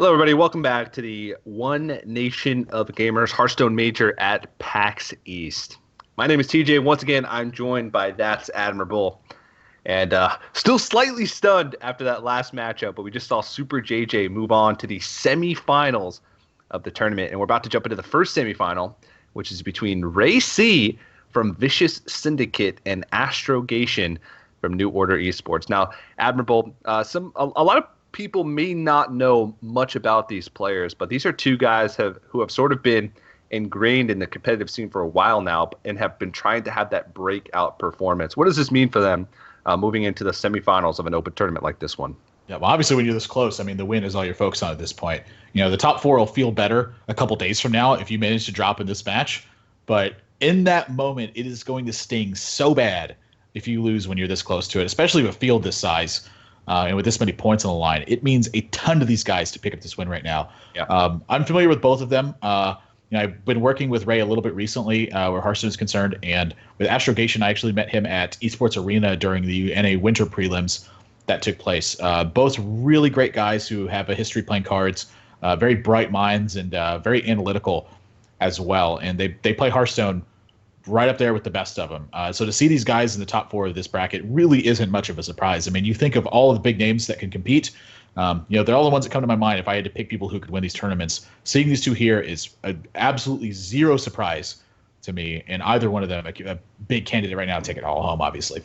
Hello, everybody. Welcome back to the One Nation of Gamers Hearthstone Major at PAX East. My name is TJ. Once again, I'm joined by That's Admirable. And still slightly stunned after that last matchup, but we just saw Super JJ move on to the semifinals of the tournament. And we're about to jump into the first semifinal, which is between Ray C from Vicious Syndicate and Astrogation from New Order Esports. Now, Admirable, a lot of people may not know much about these players, but these are two guys who have sort of been ingrained in the competitive scene for a while now and have been trying to have that breakout performance. What does this mean for them moving into the semifinals of an open tournament like this one? Yeah, well, obviously, when you're this close, I mean, the win is all you're focused on at this point. You know, the top four will feel better a couple days from now if you manage to drop in this match. But in that moment, it is going to sting so bad if you lose when you're this close to it, especially with a field this size and with this many points on the line. It means a ton to these guys to pick up this win right now. Yeah. I'm familiar with both of them. I've been working with Ray a little bit recently where Hearthstone is concerned. And with Astrogation, I actually met him at Esports Arena during the NA Winter Prelims that took place. Both really great guys who have a history playing cards, very bright minds, and very analytical as well. And they play Hearthstone right up there with the best of them. So to see these guys in the top four of this bracket really isn't much of a surprise. I mean, you think of all of the big names that can compete. They're all the ones that come to my mind if I had to pick people who could win these tournaments. Seeing these two here is absolutely zero surprise to me, and either one of them a big candidate right now to take it all home, obviously.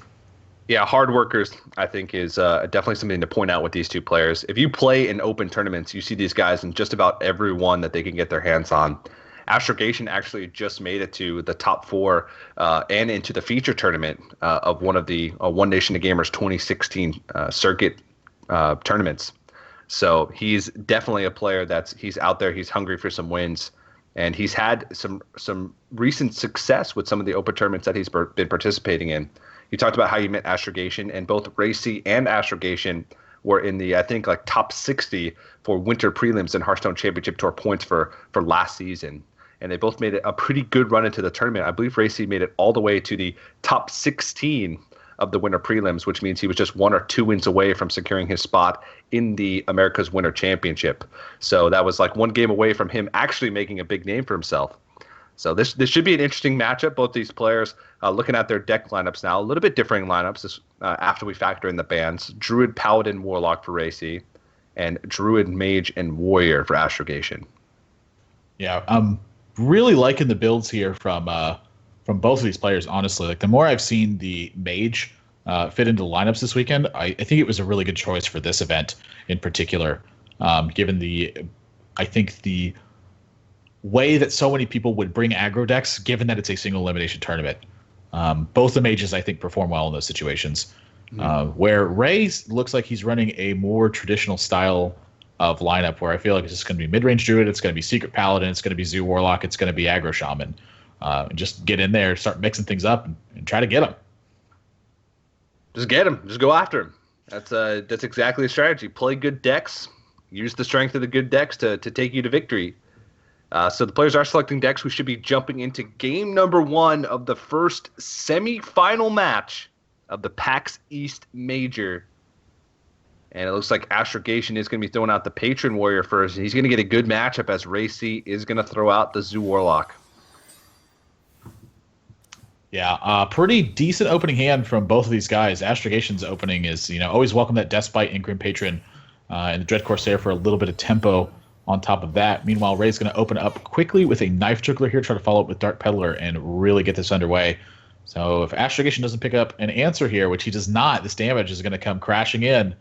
Yeah, hard workers, I think, is definitely something to point out with these two players. If you play in open tournaments, you see these guys in just about every one that they can get their hands on. Astrogation actually just made it to the top four and into the feature tournament of one of the One Nation of Gamers 2016 circuit tournaments. So he's definitely a player he's out there. He's hungry for some wins, and he's had some recent success with some of the open tournaments that he's been participating in. You talked about how you met Astrogation, and both Racy and Astrogation were in the, I think, like top 60 for winter prelims and Hearthstone Championship Tour points for last season. And they both made a pretty good run into the tournament. I believe Racy made it all the way to the top 16 of the winter prelims, which means he was just 1 or 2 wins away from securing his spot in the America's Winter Championship. So that was like one game away from him actually making a big name for himself. So this should be an interesting matchup. Both these players, looking at their deck lineups now, a little bit differing lineups after we factor in the bans. Druid, Paladin, Warlock for Racy, and Druid, Mage, and Warrior for Astrogation. Yeah, I'm really liking the builds here from both of these players, honestly. Like, the more I've seen the Mage fit into the lineups this weekend, I think it was a really good choice for this event in particular, given the way that so many people would bring aggro decks, given that it's a single elimination tournament. Both the Mages, I think, perform well in those situations. Where Ray looks like he's running a more traditional style of lineup, where I feel like it's just going to be mid-range Druid, it's going to be Secret Paladin, it's going to be Zoo Warlock, it's going to be Aggro Shaman. And just get in there, start mixing things up, and try to get them. Just get them. Just go after them. That's exactly the strategy. Play good decks. Use the strength of the good decks to take you to victory. So the players are selecting decks. We should be jumping into game number 1 of the first semi-final match of the PAX East Major. And it looks like Astrogation is going to be throwing out the Patron Warrior first. He's going to get a good matchup as Racy is going to throw out the Zoo Warlock. Yeah, pretty decent opening hand from both of these guys. Astrogation's opening is, always welcome that Despite and Grim Patron and the Dread Corsair for a little bit of tempo on top of that. Meanwhile, Ray's going to open up quickly with a Knife Juggler here, try to follow up with Dark Peddler and really get this underway. So if Astrogation doesn't pick up an answer here, which he does not, this damage is going to come crashing in.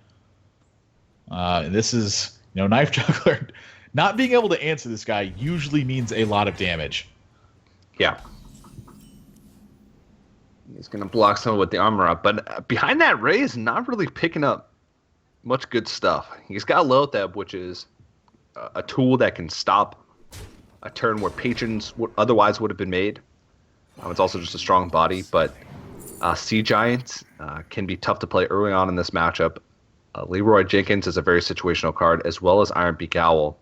This is, Knife Juggler. Not being able to answer this guy usually means a lot of damage. Yeah. He's going to block someone with the armor up. But behind that, Ray is not really picking up much good stuff. He's got Lotheb, which is a tool that can stop a turn where patrons otherwise would have been made. It's also just a strong body, but Sea Giant can be tough to play early on in this matchup. Leroy Jenkins is a very situational card, as well as Iron Beak Owl.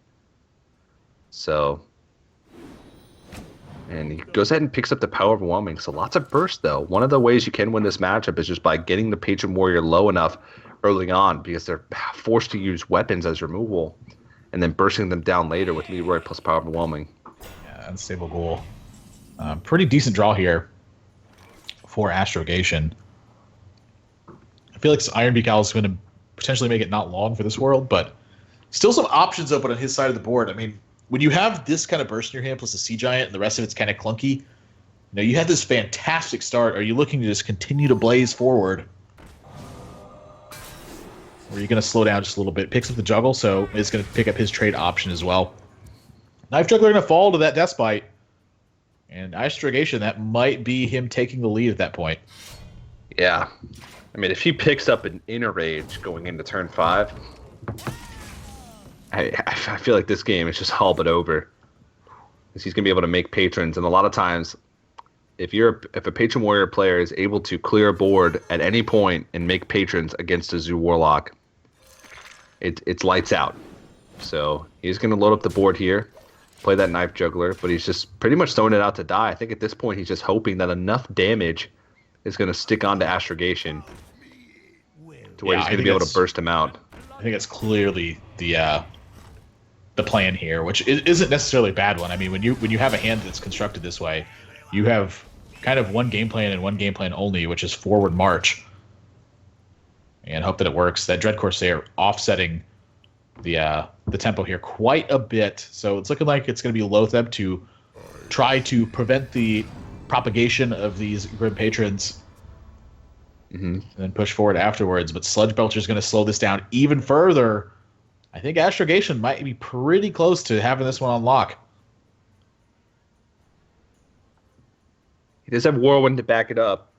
And he goes ahead and picks up the Power Overwhelming. So lots of burst, though. One of the ways you can win this matchup is just by getting the Patron Warrior low enough early on, because they're forced to use weapons as removal. and then bursting them down later with Leroy plus Power Overwhelming. Yeah, unstable goal. Pretty decent draw here for Astrogation. I feel like this Iron Beak Owl is going to potentially make it not long for this world, but still some options open on his side of the board. I mean, when you have this kind of burst in your hand plus a Sea Giant and the rest of it's kind of clunky, you had this fantastic start. Are you looking to just continue to blaze forward? Or are you going to slow down just a little bit? Picks up the Juggle, so it's going to pick up his trade option as well. Knife Juggler going to fall to that Death Bite. And Astrogation, that might be him taking the lead at that point. Yeah. I mean, if he picks up an Inner Rage going into turn 5, I feel like this game is just all but over. Because he's going to be able to make patrons, and a lot of times, if a Patron Warrior player is able to clear a board at any point and make patrons against a Zoo Warlock, it's lights out. So he's going to load up the board here, play that Knife Juggler, but he's just pretty much throwing it out to die. I think at this point he's just hoping that enough damage is going to stick onto Astrogation to where he's going to be able to burst him out. I think that's clearly the plan here, which isn't necessarily a bad one. I mean, when you have a hand that's constructed this way, you have kind of one game plan and one game plan only, which is forward march, and hope that it works. That Dread Corsair offsetting the tempo here quite a bit, so it's looking like it's going to be Loatheb to try to prevent the propagation of these Grim Patrons, and then push forward afterwards. But Sludge Belcher is going to slow this down even further. I think Astrogation might be pretty close to having this one on lock. He does have Whirlwind to back it up.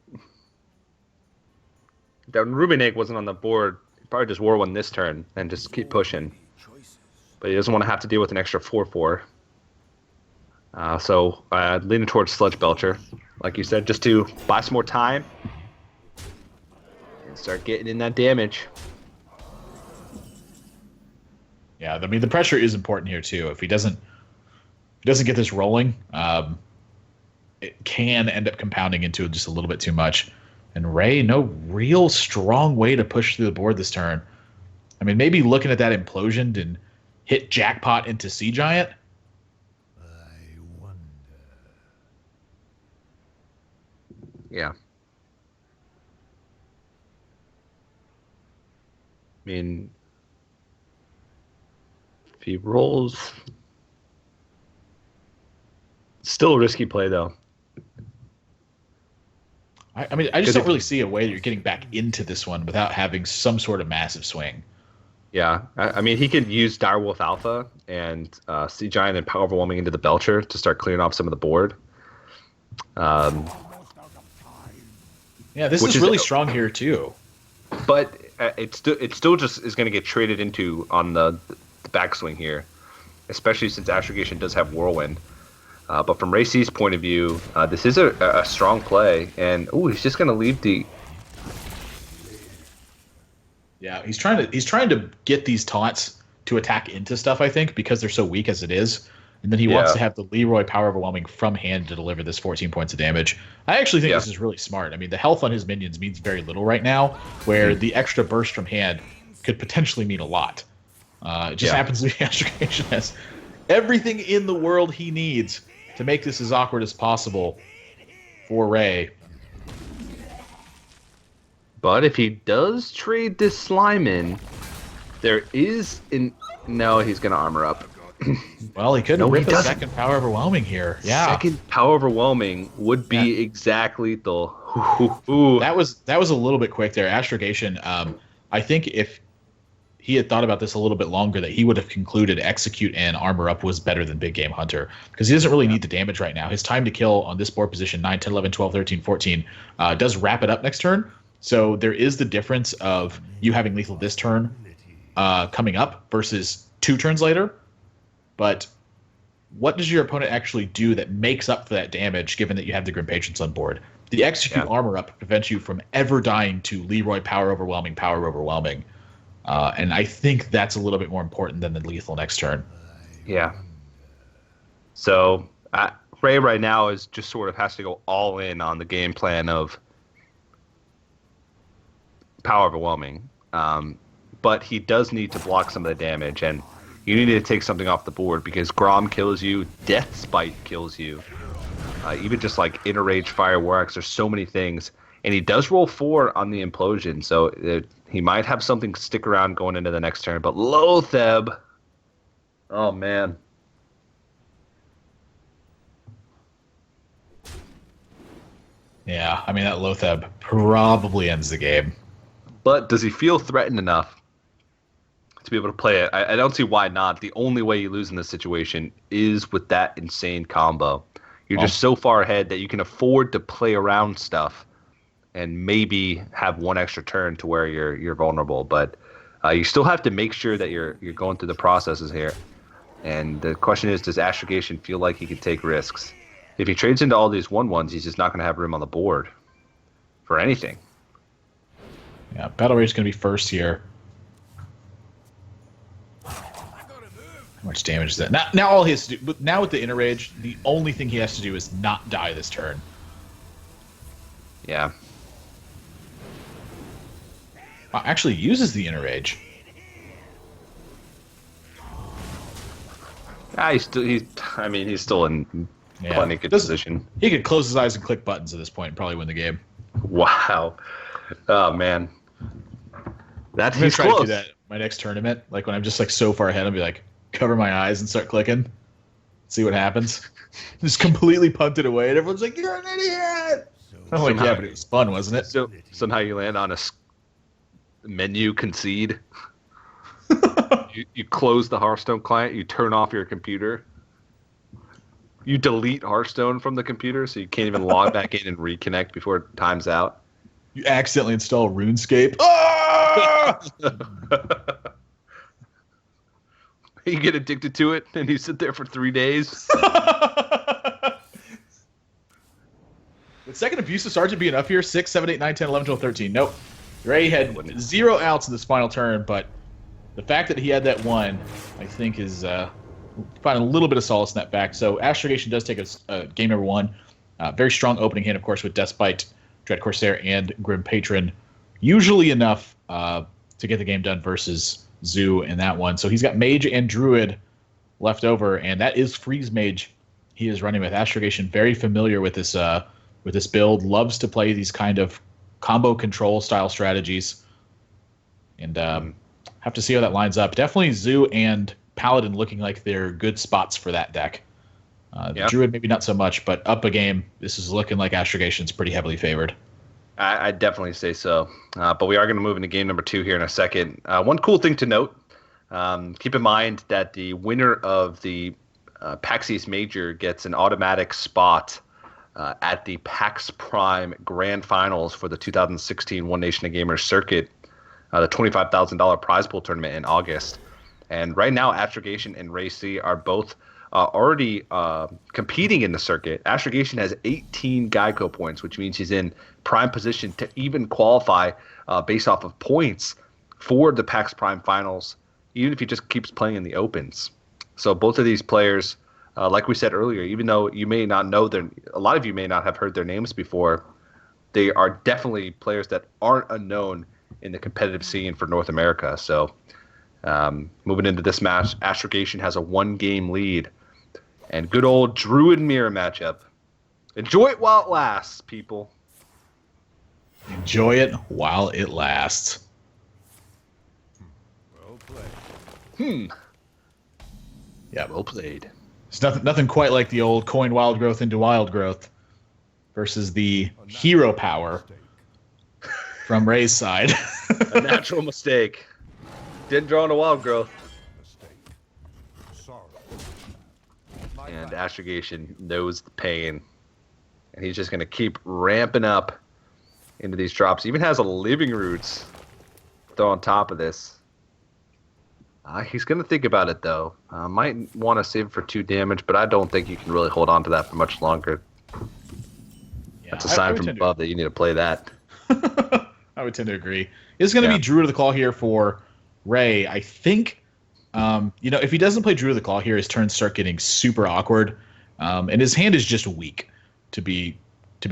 That Ruben Egg wasn't on the board. He'd probably just Whirlwind this turn and just keep pushing. But he doesn't want to have to deal with an extra 4/4. So leaning towards Sludge Belcher, like you said, just to buy some more time and start getting in that damage. Yeah, I mean, the pressure is important here too. If he doesn't get this rolling, it can end up compounding into just a little bit too much. And Ray, no real strong way to push through the board this turn. I mean, maybe looking at that implosion and hit Jackpot into Sea Giant. I wonder. Yeah. I mean, if he rolls... Still a risky play, though. I mean, I just don't really see a way that you're getting back into this one without having some sort of massive swing. Yeah, I mean, he could use Direwolf Alpha and Sea Giant and Power Overwhelming into the Belcher to start clearing off some of the board. Yeah, this is really strong here, too. But it still just is going to get traded into on the backswing here, especially since Astrogation does have Whirlwind. But from Ray C's point of view, this is a strong play, and he's just going to leave the. Yeah, he's trying to get these taunts to attack into stuff, I think, because they're so weak as it is, and then he wants to have the Leroy Power Overwhelming from hand to deliver this 14 points of damage. I actually think this is really smart. I mean, the health on his minions means very little right now, where the extra burst from hand could potentially mean a lot. It just happens to be Astrogation has everything in the world he needs to make this as awkward as possible for Ray. But if he does trade this slime in, there is no, he's going to armor up. Well, he couldn't rip a second Power Overwhelming here. Yeah, second Power Overwhelming would be exactly the. That was a little bit quick there. Astrogation. I think if he had thought about this a little bit longer, that he would have concluded Execute and Armor Up was better than Big Game Hunter, because he doesn't really need the damage right now. His time to kill on this board position, 9, 10, 11, 12, 13, 14, does wrap it up next turn. So there is the difference of you having lethal this turn coming up versus 2 turns later. But what does your opponent actually do that makes up for that damage, given that you have the Grim Patrons on board? The Execute Armor Up prevents you from ever dying to Leroy Power Overwhelming. And I think that's a little bit more important than the lethal next turn. Yeah. So Ray right now is just sort of has to go all in on the game plan of Power Overwhelming. But he does need to block some of the damage. And You need to take something off the board because Grom kills you, Death Spite kills you. Even just like Inner Rage Fireworks, there's so many things. And he does roll 4 on the Implosion, so he might have something stick around going into the next turn. But Lotheb, oh man. Yeah, I mean, that Lotheb probably ends the game. But does he feel threatened enough to be able to play it? I don't see why not. The only way you lose in this situation is with that insane combo. You're just so far ahead that you can afford to play around stuff and maybe have one extra turn to where you're vulnerable. But you still have to make sure that you're going through the processes here. And the question is, does Astrogation feel like he can take risks? If he trades into all these 1/1s, he's just not going to have room on the board for anything. Yeah, Battle Rage is going to be first here. How much damage is that? Now all he has to do, now with the Inner Rage, the only thing he has to do is not die this turn. Yeah. Actually uses the Inner Rage. He's still in plenty good position. He could close his eyes and click buttons at this point and probably win the game. Wow. Oh man. He's try to do that my next tournament. Like when I'm just like so far ahead, I'll be like, cover my eyes and start clicking. See what happens. Just completely punt it away, and everyone's like, "You're an idiot." I'm like, "Yeah, but it was fun, wasn't it?" So somehow you land on a menu concede. you close the Hearthstone client. You turn off your computer. You delete Hearthstone from the computer, so you can't even log back in and reconnect before time's out. You accidentally install RuneScape. Ah! You get addicted to it, and you sit there for 3 days. Would second Abusive Sergeant be enough here? 6, 7, 8, 9, 10, 11, 12, 13. Nope. Ray had 0 outs in this final turn, but the fact that he had that one, I think, is find a little bit of solace in that fact. So Astrogation does take a game number 1. Very strong opening hand, of course, with Deathbite, Dread Corsair, and Grim Patron. Usually enough to get the game done versus Zoo in that one. So he's got Mage and Druid left over, and that is Freeze Mage he is running with. Astrogation, very familiar with this build, loves to play these kind of combo control style strategies. And have to see how that lines up. Definitely Zoo and Paladin looking like they're good spots for that deck. The Druid maybe not so much, but up a game, this is looking like Astrogation's pretty heavily favored. I'd definitely say so. But we are going to move into game number 2 here in a second. One cool thing to note, keep in mind that the winner of the PAX East Major gets an automatic spot at the PAX Prime Grand Finals for the 2016 One Nation of Gamers circuit, the $25,000 prize pool tournament in August. And right now, Astrogation and Ray C are both already competing in the circuit. Astrogation has 18 GEICO points, which means he's in prime position to even qualify based off of points for the PAX Prime Finals, even if he just keeps playing in the Opens. So both of these players, like we said earlier, even though you may not know a lot of you may not have heard their names before, they are definitely players that aren't unknown in the competitive scene for North America. So moving into this match, Astrogation has a 1-game lead. And good old Druid Mirror matchup. Enjoy it while it lasts, people. Enjoy it while it lasts. Well played. Yeah, Well played. It's nothing quite like the old coin Wild Growth into Wild Growth versus the hero power from Ray's side. A natural mistake. Didn't draw into Wild Growth. And Astrogation knows the pain. And he's just going to keep ramping up into these drops. Even has a Living Roots throw on top of this. He's going to think about it, though. Might want to save it for 2 damage, but I don't think you can really hold on to that for much longer. Yeah, That's a sign from above that you need to play that. I would tend to agree. It's going to be Druid of the Claw here for Ray. I think, if he doesn't play Druid of the Claw here, his turns start getting super awkward. And his hand is just weak, to be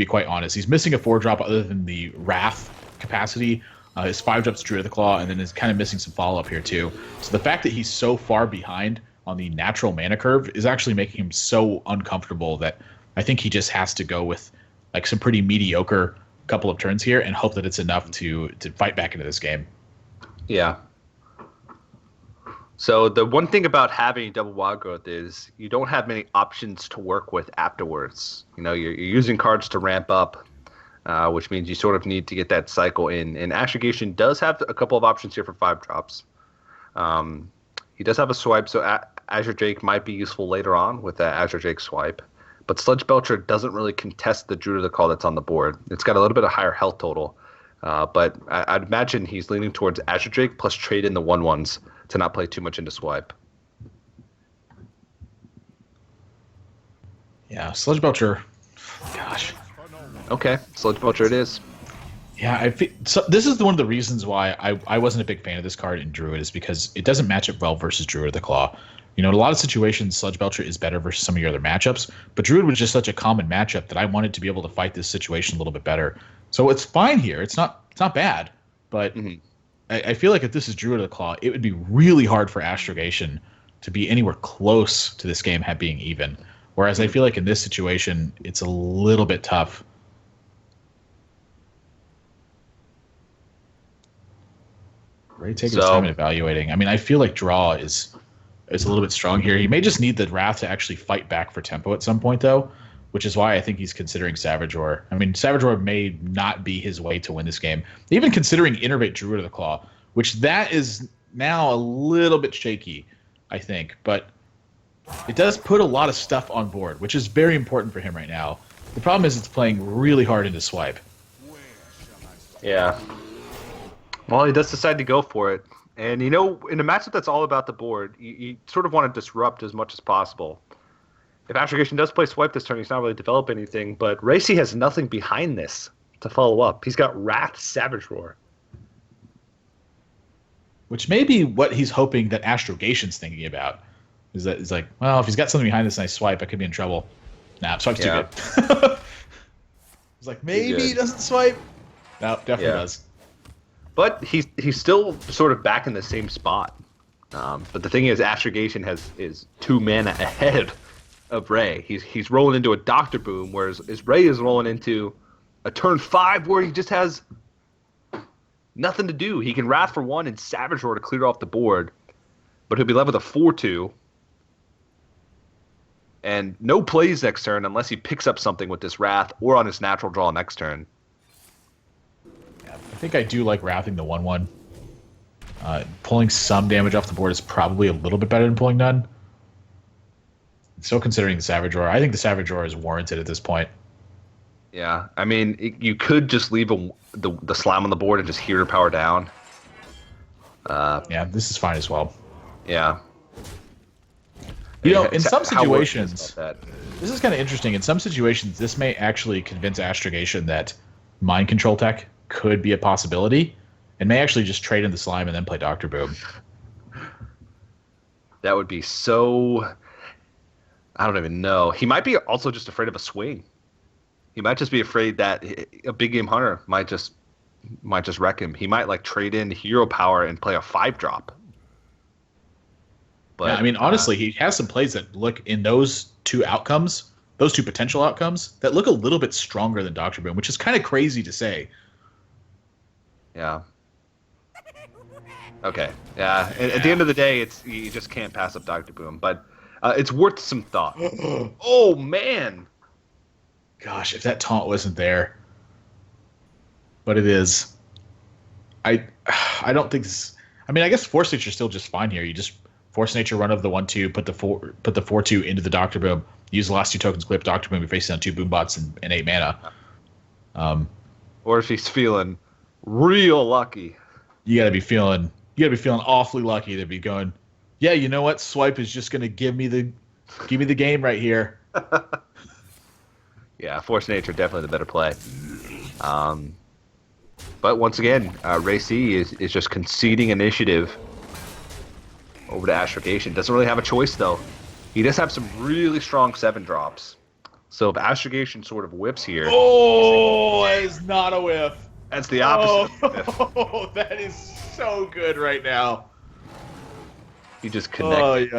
quite honest. He's missing a 4-drop other than the Wrath capacity. His 5-drop's Druid of the Claw, and then is kind of missing some follow-up here too. So the fact that he's so far behind on the natural mana curve is actually making him so uncomfortable that I think he just has to go with like some pretty mediocre couple of turns here and hope that it's enough to fight back into this game. Yeah. So the one thing about having double wild growth is you don't have many options to work with afterwards. You know, you're using cards to ramp up, which means you sort of need to get that cycle in. And Astrogation does have a couple of options here for 5-drops. He does have a swipe, so Azure Drake might be useful later on with that Azure Drake swipe. But Sludge Belcher doesn't really contest the Druid of the Call that's on the board. It's got a little bit of higher health total. But I'd imagine he's leaning towards Azure Drake plus trade in the 1/1s to not play too much into swipe. Yeah, Sludge Belcher. Gosh. Okay, Sludge Belcher it is. Yeah, so this is one of the reasons why I wasn't a big fan of this card in Druid, is because it doesn't match up well versus Druid of the Claw. You know, in a lot of situations, Sludge Belcher is better versus some of your other matchups, but Druid was just such a common matchup that I wanted to be able to fight this situation a little bit better. So it's fine here. It's not bad, but I feel like if this is Druid of the Claw, it would be really hard for Astrogation to be anywhere close to this game being even. Whereas I feel like in this situation, it's a little bit tough. Ray taking his time in evaluating. I mean, I feel like draw is a little bit strong here. He may just need the Wrath to actually fight back for tempo at some point, though, which is why I think he's considering Savage Roar. I mean, Savage Roar may not be his way to win this game. Even considering Innervate Druid of the Claw, which that is now a little bit shaky, I think. But it does put a lot of stuff on board, which is very important for him right now. The problem is it's playing really hard into swipe. Yeah. Well, he does decide to go for it. And, you know, in a matchup that's all about the board, you sort of want to disrupt as much as possible. If Astrogation does play swipe this turn, he's not really developing anything, but Racy has nothing behind this to follow up. He's got Wrath, Savage Roar. Which may be what he's hoping that Astrogation's thinking about. Is that he's like, well, if he's got something behind this nice swipe, I could be in trouble. Nah, swipe's too good. He's like, maybe he doesn't swipe. No, definitely does. But he's still sort of back in the same spot. But the thing is, Astrogation is 2 mana ahead of Ray. He's rolling into a Doctor Boom, whereas Ray is rolling into a turn 5 where he just has nothing to do. He can Wrath for 1 and Savage Roar to clear off the board, but he'll be left with a 4/2. And no plays next turn unless he picks up something with this Wrath or on his natural draw next turn. I think I do like Wrathing the 1/1. Pulling some damage off the board is probably a little bit better than pulling none. Still considering the Savage Roar. I think the Savage Roar is warranted at this point. Yeah, I mean, you could just leave the Slime on the board and just Hero Power down. Yeah, this is fine as well. Yeah. You know, in some situations, this is kind of interesting. In some situations, this may actually convince Astrogation that Mind Control tech could be a possibility, and may actually just trade in the Slime and then play Dr. Boom. That would be so... I don't even know. He might be also just afraid of a swing. He might just be afraid that a big game hunter might just wreck him. He might like trade in Hero Power and play a 5-drop. But yeah, I mean, honestly, he has some plays that look in those two outcomes, those two potential outcomes, that look a little bit stronger than Dr. Boom, which is kind of crazy to say. Yeah. Okay. Yeah. At the end of the day, you just can't pass up Dr. Boom, but it's worth some thought. Oh man. Gosh, if that taunt wasn't there, but it is. I don't think this. I mean, I guess Force Nature's still just fine here. You just Force Nature run of the 1/2, put the 4/2 into the Dr. Boom. Use the last 2 tokens, clip Dr. Boom. You're facing on 2 Boom Bots and 8 mana. Or if he's feeling real lucky, you gotta be feeling awfully lucky to be going. Yeah, you know what? Swipe is just gonna give me the game right here. Yeah, Force Nature definitely the better play. But once again, Ray C is just conceding initiative over to Astrogation. Doesn't really have a choice though. He does have some really strong 7-drops. So if Astrogation sort of whips here, oh, that is not a whiff. That's the opposite. Oh, that is so good right now. You just connect.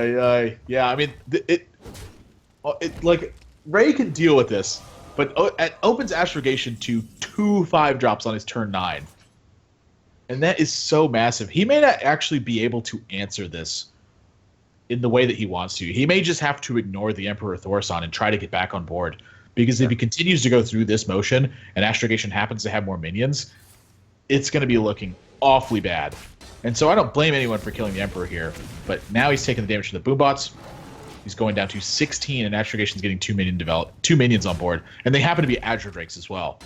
Yeah, I mean, it like Ray can deal with this, but it opens Astrogation to 2 5-drops on his turn 9. And that is so massive. He may not actually be able to answer this in the way that he wants to. He may just have to ignore the Emperor Thorson and try to get back on board. Because if he continues to go through this motion and Astrogation happens to have more minions, it's going to be looking awfully bad. And so I don't blame anyone for killing the Emperor here. But now he's taking the damage from the Boombots. He's going down to 16, and Astrogation's getting 2 minions on board. And they happen to be Azure Drakes as well.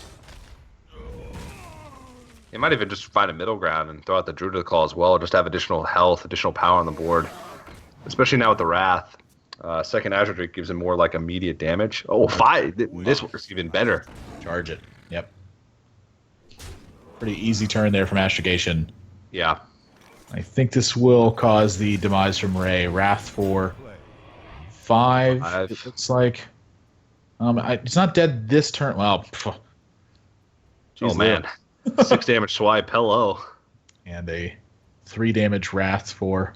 You might even just find a middle ground and throw out the Druid of the Claw as well, just have additional health, additional power on the board. Especially now with the Wrath. Second Azure Drake gives him more like immediate damage. Oh, 5! This works even better. Charge it. Yep. Pretty easy turn there from Astrogation. Yeah. I think this will cause the demise from Ray. Wrath for 5. It looks like. It's not dead this turn. Well, oh man. 6 damage swipe. Hello. And a 3 damage Wrath for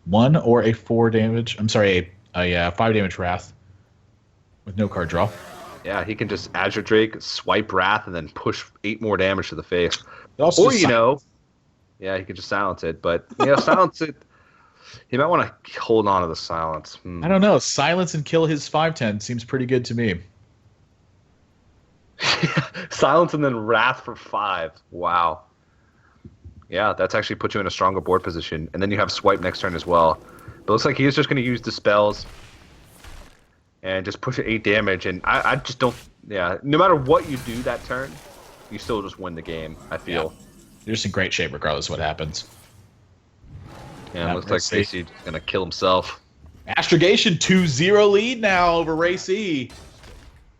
1 or a 4 damage. I'm sorry, a 5 damage Wrath with no card draw. Yeah, he can just Azure Drake, swipe Wrath, and then push 8 more damage to the face. Also or, yeah, he could just silence it. But, silence it. He might want to hold on to the silence. I don't know. Silence and kill his 5/10 seems pretty good to me. Silence and then Wrath for 5. Wow. Yeah, that's actually put you in a stronger board position. And then you have Swipe next turn as well. But it looks like he's just going to use the spells and just push it 8 damage. And I just don't... Yeah, no matter what you do that turn, you still just win the game, I feel. Yeah. You're just in great shape regardless of what happens. Yeah, it looks like Racy's going to kill himself. Astrogation 2-0 lead now over Racy.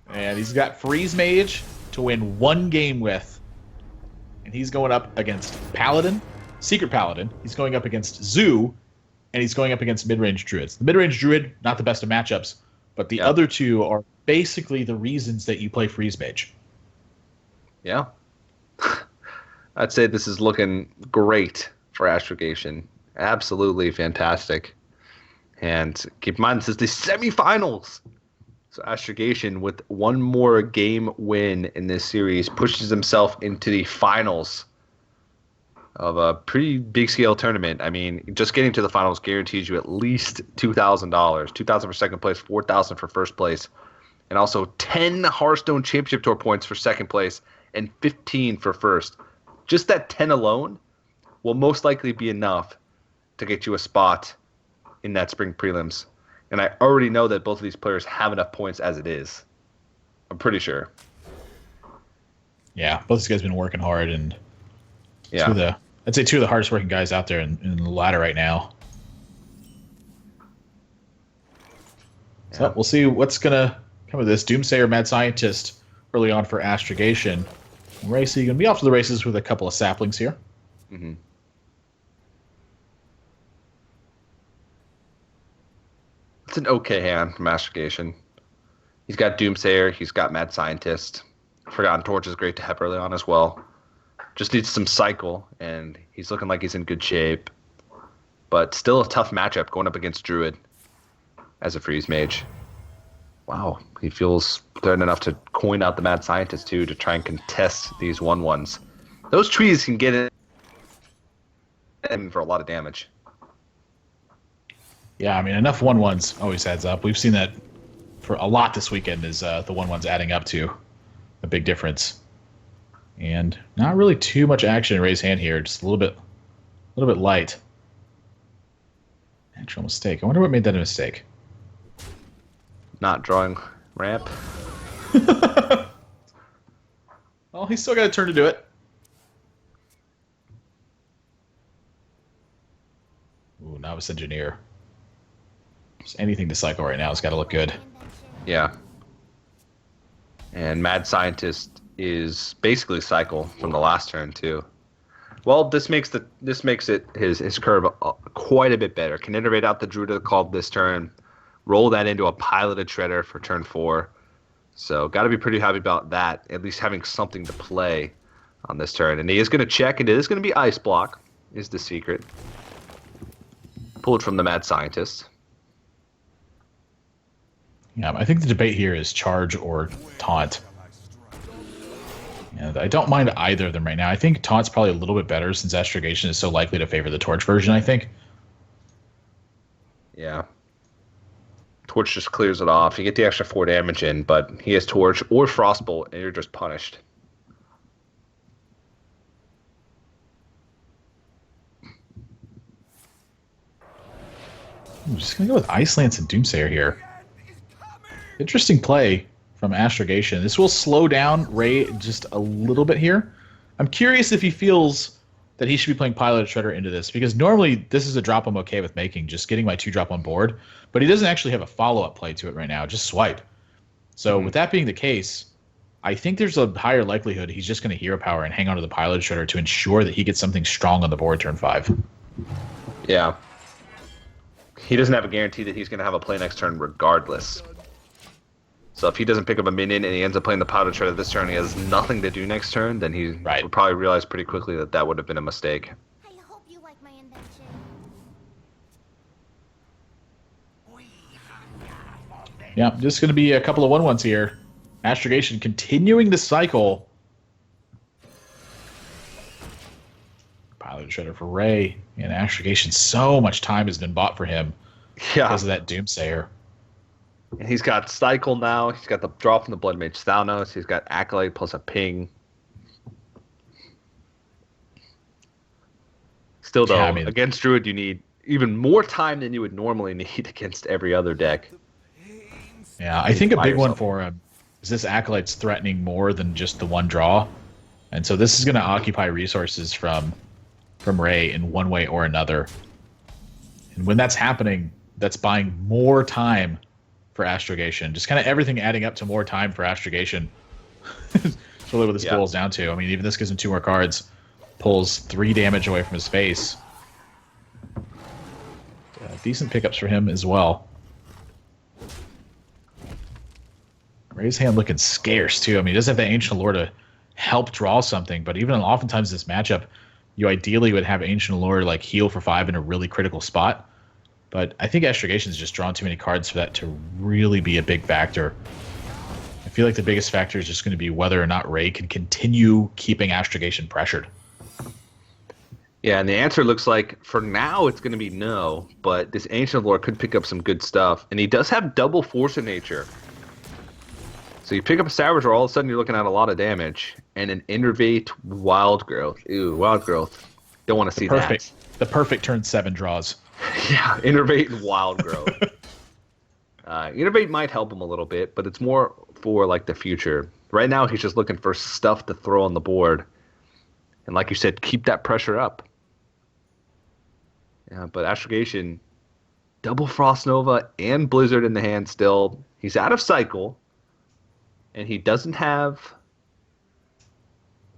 And he's got Freeze Mage to win 1 game with. And he's going up against Paladin, Secret Paladin. He's going up against Zoo, and he's going up against mid-range Druids. The mid-range Druid, not the best of matchups, but the other two are basically the reasons that you play Freeze Mage. Yeah. I'd say this is looking great for Astrogation. Absolutely fantastic. And keep in mind, this is the semifinals. So Astrogation, with 1 more game win in this series, pushes himself into the finals of a pretty big scale tournament. I mean, just getting to the finals guarantees you at least $2,000. $2,000 for second place, $4,000 for first place, and also 10 Hearthstone Championship Tour points for second place and 15 for first. Just that 10 alone will most likely be enough to get you a spot in that spring prelims. And I already know that both of these players have enough points as it is. I'm pretty sure. Yeah, both these guys have been working hard, and I'd say 2 of the hardest working guys out there in the ladder right now. Yeah. So we'll see what's gonna come of this. Doomsayer, Mad Scientist, early on for Astrogation. Racy gonna be off to the races with a couple of saplings here. Mm-hmm. It's an okay hand from Astrogation. He's got Doomsayer. He's got Mad Scientist. Forgotten Torch is great to have early on as well. Just needs some cycle, and he's looking like he's in good shape. But still a tough matchup going up against Druid as a Freeze Mage. Wow, he feels threatened enough to coin out the Mad Scientist, too, to try and contest these 1/1s. Those trees can get in for a lot of damage. Yeah, I mean, enough 1/1s always adds up. We've seen that for a lot this weekend, is the 1/1s adding up to a big difference. And not really too much action in Ray's hand here, just a little bit light. Natural mistake. I wonder what made that a mistake. Not drawing ramp. Well, he's still got a turn to do it. Ooh, Novice Engineer. Just anything to cycle right now has got to look good. Yeah. And Mad Scientist is basically cycle from the last turn too. Well, this makes it his curve quite a bit better. Can iterate out the Druid of the Claw this turn, roll that into a piloted Shredder for turn 4. So got to be pretty happy about that. At least having something to play on this turn. And he is going to check, and it is going to be Ice Block, is the secret. Pulled from the Mad Scientist. Yeah, I think the debate here is charge or taunt. Yeah, I don't mind either of them right now. I think taunt's probably a little bit better since Astrogation is so likely to favor the torch version, I think. Yeah. Torch just clears it off. You get the extra 4 damage in, but he has Torch or Frostbolt, and you're just punished. I'm just going to go with Ice Lance and Doomsayer here. Interesting play from Astrogation. This will slow down Ray just a little bit here. I'm curious if he feels that he should be playing Pilot Shredder into this, because normally this is a drop I'm okay with making, just getting my 2-drop on board, but he doesn't actually have a follow-up play to it right now, just swipe. So with that being the case, I think there's a higher likelihood he's just going to Hero Power and hang on to the Pilot Shredder to ensure that he gets something strong on the board turn 5. Yeah. He doesn't have a guarantee that he's going to have a play next turn regardless. So if he doesn't pick up a minion and he ends up playing the Powder Shredder this turn, he has nothing to do next turn, then he would probably realize pretty quickly that that would have been a mistake. I hope you like my invention. Yeah, just going to be a couple of 1-1s here. Astrogation continuing the cycle. Pilot Shredder for Ray. And Astrogation, so much time has been bought for him because of that Doomsayer. And he's got Cycle now. He's got the draw from the Blood Mage Thanos. He's got Acolyte plus a ping. Still, though, against Druid, you need even more time than you would normally need against every other deck. Yeah, I think a big one for him is this Acolyte's threatening more than just the one draw. And so this is going to occupy resources from Ray in one way or another. And when that's happening, that's buying more time for Astrogation. Just kind of everything adding up to more time for Astrogation. That's really what this boils down to. I mean, even this gives him 2 more cards. Pulls 3 damage away from his face. Decent pickups for him as well. Ray's hand looking scarce, too. I mean, he does have the Ancient Lore to help draw something, but even oftentimes this matchup, you ideally would have Ancient Lore like heal for 5 in a really critical spot. But I think Astrogation's just drawn too many cards for that to really be a big factor. I feel like the biggest factor is just going to be whether or not Ray can continue keeping Astrogation pressured. Yeah, and the answer looks like, for now, it's going to be no, but this Ancient Lore could pick up some good stuff. And he does have double Force of Nature. So you pick up a Saboteur, all of a sudden you're looking at a lot of damage. And an Innervate Wild Growth. Ew, Wild Growth. Don't want to see that. The perfect turn 7 draws. Yeah, Innervate and Wild Growth. Innervate might help him a little bit, but it's more for like the future. Right now, he's just looking for stuff to throw on the board. And like you said, keep that pressure up. Yeah, but Astrogation, double Frost Nova and Blizzard in the hand still. He's out of cycle. And he doesn't have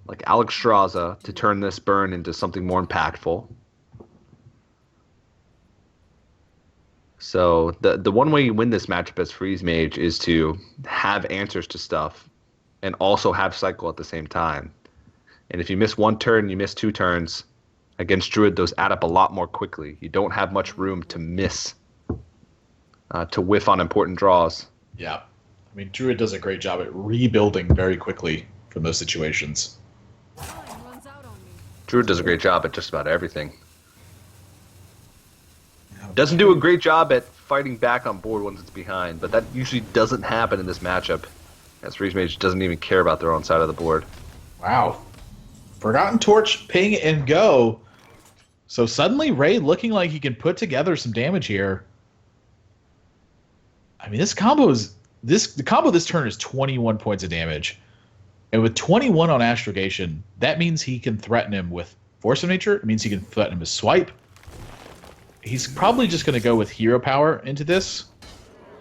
like Alex Straza to turn this burn into something more impactful. So the one way you win this matchup as Freeze Mage is to have answers to stuff and also have cycle at the same time. And if you miss 1 turn, you miss 2 turns, against Druid, those add up a lot more quickly. You don't have much room to miss, to whiff on important draws. Yeah. I mean, Druid does a great job at rebuilding very quickly from those situations. Druid does a great job at just about everything. Doesn't do a great job at fighting back on board once it's behind, but that usually doesn't happen in this matchup, as Freeze Mage doesn't even care about their own side of the board. Wow. Forgotten Torch, ping, and go. So suddenly Ray looking like he can put together some damage here. I mean, this combo is... The combo this turn is 21 points of damage. And with 21 on Astrogation, that means he can threaten him with Force of Nature. It means he can threaten him with Swipe. He's probably just going to go with Hero Power into this.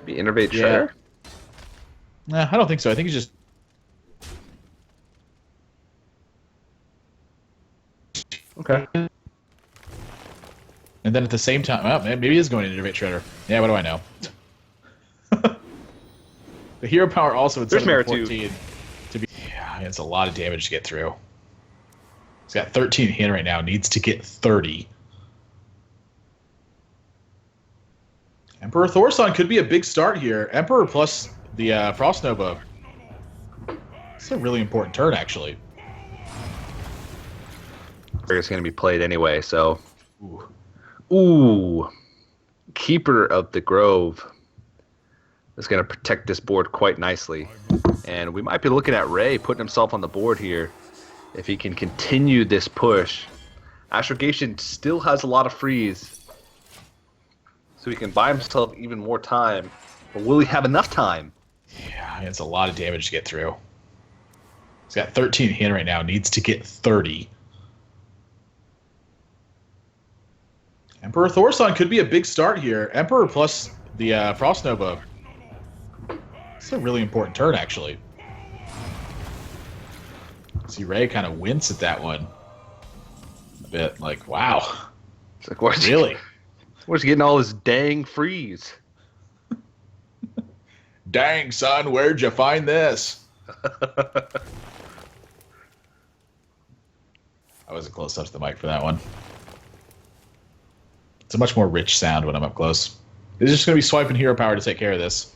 Be Innervate Shredder? Nah, I don't think so. I think he's just... Okay. And then at the same time... Well, maybe he is going to Innervate Shredder. Yeah, what do I know? The Hero Power also would set up 14 to be... Yeah, it's a lot of damage to get through. He's got 13 in hand right now. Needs to get 30. Emperor Thorson could be a big start here. Emperor plus the Frost Nova. It's a really important turn, actually. It's going to be played anyway, so. Ooh. Keeper of the Grove is going to protect this board quite nicely. And we might be looking at Ray putting himself on the board here if he can continue this push. Astrogation still has a lot of freeze, so he can buy himself even more time. But will he have enough time? Yeah, it's a lot of damage to get through. He's got 13 in hand right now. Needs to get 30. Emperor Thorson could be a big start here. Emperor plus the Frost Nova. It's a really important turn, actually. See Ray kind of wince at that one a bit. Like, wow. It's like, where's Really? Where's he getting all this dang freeze? Dang, son, where'd you find this? I wasn't close up to the mic for that one. It's a much more rich sound when I'm up close. He's just going to be swiping hero power to take care of this.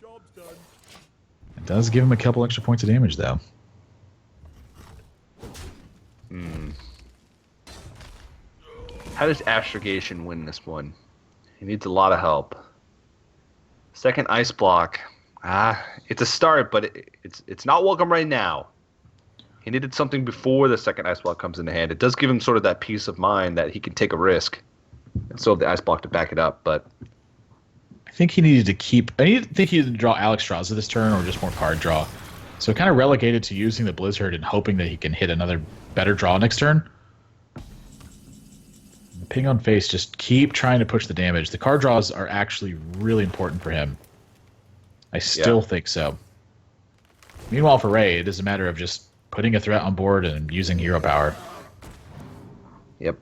Job's done. It does give him a couple extra points of damage, though. How does Astrogation win this one? He needs a lot of help. Second ice block. It's a start, but it's not welcome right now. He needed something before the second ice block comes into hand. It does give him sort of that peace of mind that he can take a risk and still have the ice block to back it up. But I think he needed to keep... I think he needed to draw Alex draws this turn or just more card draw. So kind of relegated to using the Blizzard and hoping that he can hit another better draw next turn. The ping on face, just keep trying to push the damage. The card draws are actually really important for him. I still think so. Meanwhile, for Ray, it is a matter of just putting a threat on board and using hero power. Yep.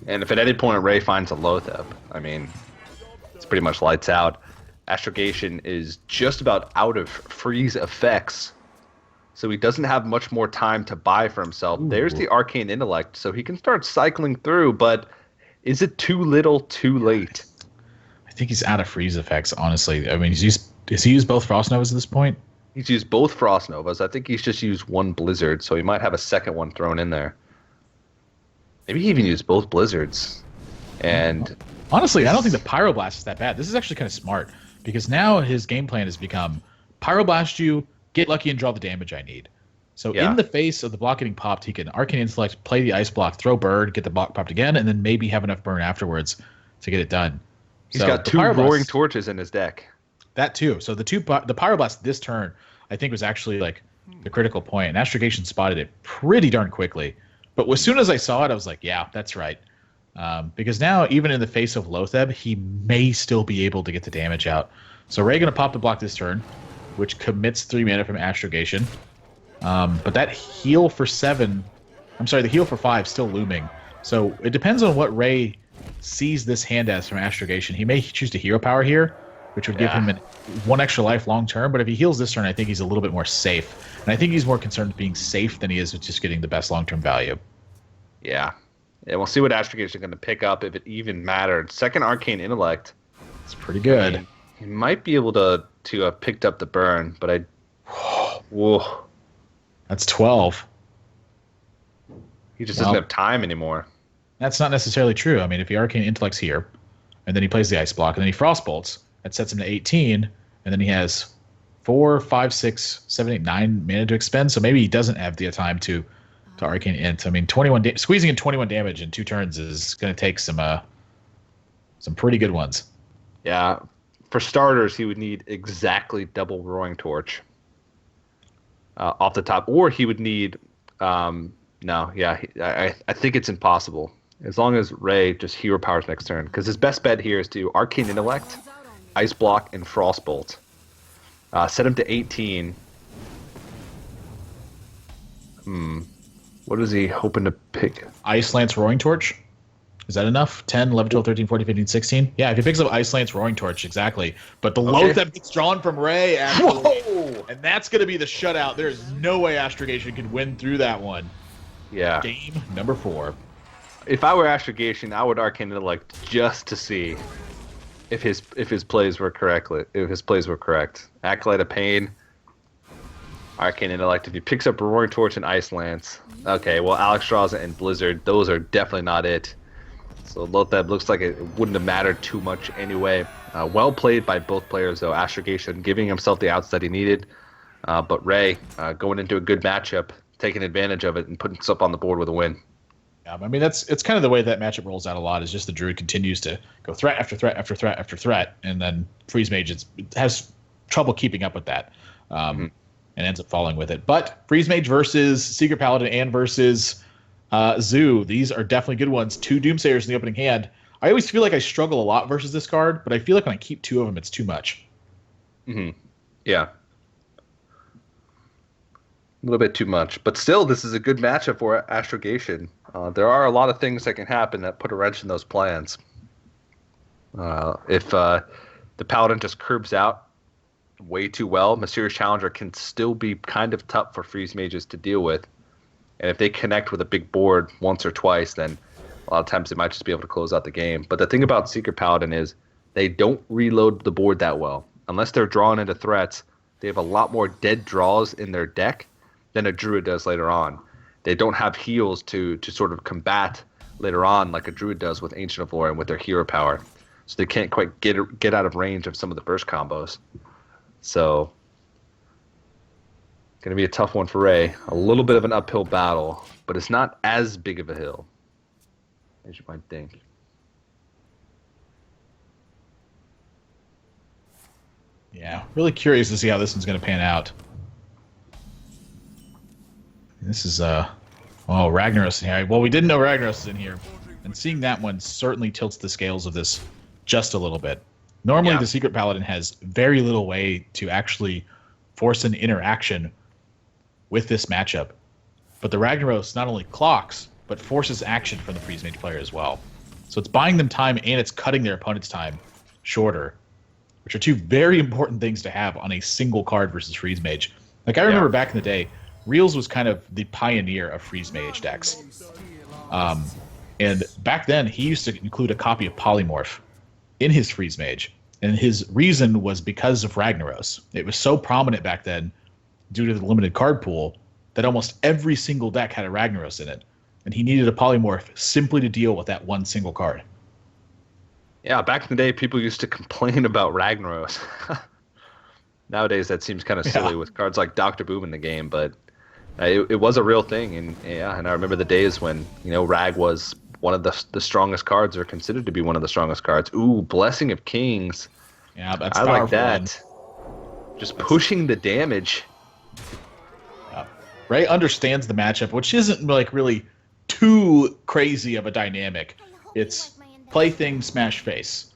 And if at any point Ray finds a Lotheb, I mean, it's pretty much lights out. Astrogation is just about out of freeze effects, so he doesn't have much more time to buy for himself. Ooh. There's the Arcane Intellect, so he can start cycling through, but is it too little, too late? I think he's out of freeze effects, honestly. I mean, has he used both Frost Novas at this point? He's used both Frost Novas. I think he's just used one Blizzard, so he might have a second one thrown in there. Maybe he even used both Blizzards. And honestly, I don't think the Pyroblast is that bad. This is actually kind of smart, because now his game plan has become Pyroblast you, get lucky and draw the damage I need. So in the face of the block getting popped, he can Arcane Intellect, play the Ice Block, throw Bird, get the block popped again, and then maybe have enough burn afterwards to get it done. He's got two Roaring Torches in his deck. That too. So the Pyroblast this turn, I think, was actually like the critical point, and Astrogation spotted it pretty darn quickly. But as soon as I saw it, I was like, yeah, that's right. Because now, even in the face of Lotheb, he may still be able to get the damage out. So Ray going to pop the block this turn, which commits 3 mana from Astrogation. But that heal for 7... I'm sorry, the heal for 5 still looming. So it depends on what Ray sees this hand as from Astrogation. He may choose to hero power here, which would give him one extra life long term. But if he heals this turn, I think he's a little bit more safe. And I think he's more concerned with being safe than he is with just getting the best long term value. Yeah. And we'll see what Astrogation is going to pick up, if it even mattered. Second Arcane Intellect. It's pretty good. I mean, he might be able to have picked up the burn, but I... Whoa. That's 12. He just doesn't have time anymore. That's not necessarily true. I mean, if he Arcane Intellect's here, and then he plays the Ice Block, and then he Frost Bolts, that sets him to 18, and then he has 4, 5, 6, 7, 8, 9 mana to expend, so maybe he doesn't have the time to Arcane Int. I mean, squeezing in 21 damage in 2 turns is going to take some pretty good ones. Yeah. For starters, he would need exactly double Roaring Torch off the top, or he would need... I think it's impossible. As long as Ray just hero powers next turn. Because his best bet here is to Arcane Intellect, Ice Block, and Frostbolt. Set him to 18. What is he hoping to pick? Ice Lance Roaring Torch? Is that enough? 10, 11, 12, 13, 14, 15, 16? Yeah, if he picks up Ice Lance, Roaring Torch, exactly. But the Loatheb gets drawn from Ray, actually. Whoa! And that's going to be the shutout. There's no way Astrogation can win through that one. Yeah. Game number 4. If I were Astrogation, I would Arcane Intellect just to see if his plays were correct. Acolyte of Pain, Arcane Intellect. If he picks up Roaring Torch and Ice Lance, okay. Well, Alexstrasza and Blizzard, those are definitely not it. So Loatheb looks like it wouldn't have mattered too much anyway. Well played by both players though. Astrogation giving himself the outs that he needed, but Ray going into a good matchup, taking advantage of it and putting himself on the board with a win. I mean, it's kind of the way that matchup rolls out a lot. Is just the Druid continues to go threat after threat after threat after threat, and then Freeze Mage it has trouble keeping up with that, and ends up falling with it. But Freeze Mage versus Secret Paladin and versus Zoo, these are definitely good ones. 2 Doomsayers in the opening hand. I always feel like I struggle a lot versus this card, but I feel like when I keep 2 of them, it's too much. Yeah. A little bit too much, but still, this is a good matchup for Astrogation. There are a lot of things that can happen that put a wrench in those plans. If the Paladin just curbs out way too well, Mysterious Challenger can still be kind of tough for Freeze Mages to deal with. And if they connect with a big board once or twice, then a lot of times they might just be able to close out the game. But the thing about Secret Paladin is they don't reload the board that well. Unless they're drawn into threats, they have a lot more dead draws in their deck than a Druid does later on. They don't have heals to sort of combat later on like a Druid does with Ancient of Lore and with their hero power. So they can't quite get out of range of some of the burst combos. So going to be a tough one for Ray. A little bit of an uphill battle, but it's not as big of a hill as you might think. Yeah, really curious to see how this one's going to pan out. This is Ragnaros in here. Well, we didn't know Ragnaros is in here, and seeing that one certainly tilts the scales of this just a little bit. Normally, the Secret Paladin has very little way to actually force an interaction with this matchup, but the Ragnaros not only clocks but forces action from the Freeze Mage player as well. So it's buying them time and it's cutting their opponent's time shorter, which are 2 very important things to have on a single card versus Freeze Mage. Like I remember back in the day, Reels was kind of the pioneer of Freeze Mage decks. And back then, he used to include a copy of Polymorph in his Freeze Mage. And his reason was because of Ragnaros. It was so prominent back then, due to the limited card pool, that almost every single deck had a Ragnaros in it. And he needed a Polymorph simply to deal with that one single card. Yeah, back in the day, people used to complain about Ragnaros. Nowadays, that seems kind of silly with cards like Dr. Boom in the game, but it was a real thing. And I remember the days when, Rag was one of the strongest cards, or considered to be one of the strongest cards. Ooh, Blessing of Kings. Yeah, that's I like that. Just pushing the damage. Ray understands the matchup, which isn't like really too crazy of a dynamic. It's play thing, smash face.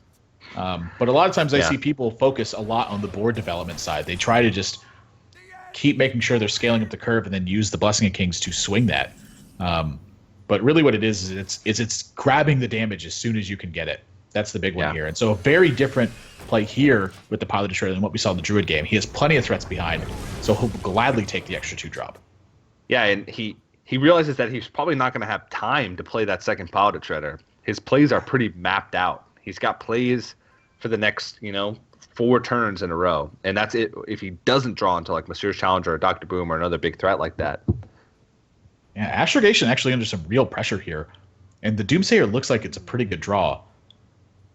But a lot of times I see people focus a lot on the board development side. They try to just keep making sure they're scaling up the curve and then use the Blessing of Kings to swing that. But really what it is it's grabbing the damage as soon as you can get it. That's the big one here. And so a very different play here with the Pilot Destroyer than what we saw in the Druid game. He has plenty of threats behind, so he'll gladly take the extra 2-drop. Yeah, and he realizes that he's probably not going to have time to play that second Pilot Shredder. His plays are pretty mapped out. He's got plays for the next, 4 turns in a row. And that's it if he doesn't draw into like Mysterious Challenger or Dr. Boom or another big threat like that. Yeah, Astrogation actually under some real pressure here. And the Doomsayer looks like it's a pretty good draw.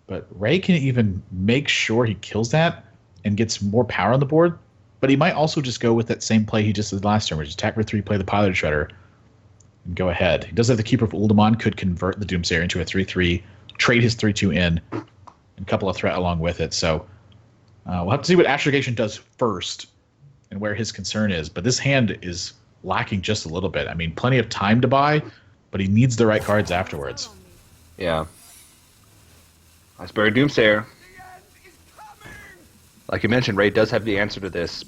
But Ray can even make sure he kills that and gets more power on the board. But he might also just go with that same play he just did last turn, which is attack for 3, play the Pilot Shredder, and go ahead. He does have the Keeper of Uldaman, could convert the Doomsayer into a 3/3, trade his 3/2 in, and a couple of threat along with it. So we'll have to see what Astrogation does first and where his concern is. But this hand is lacking just a little bit. I mean, plenty of time to buy, but he needs the right cards afterwards. Yeah. Iceberg Doomsayer. Like you mentioned, Ray does have the answer to this.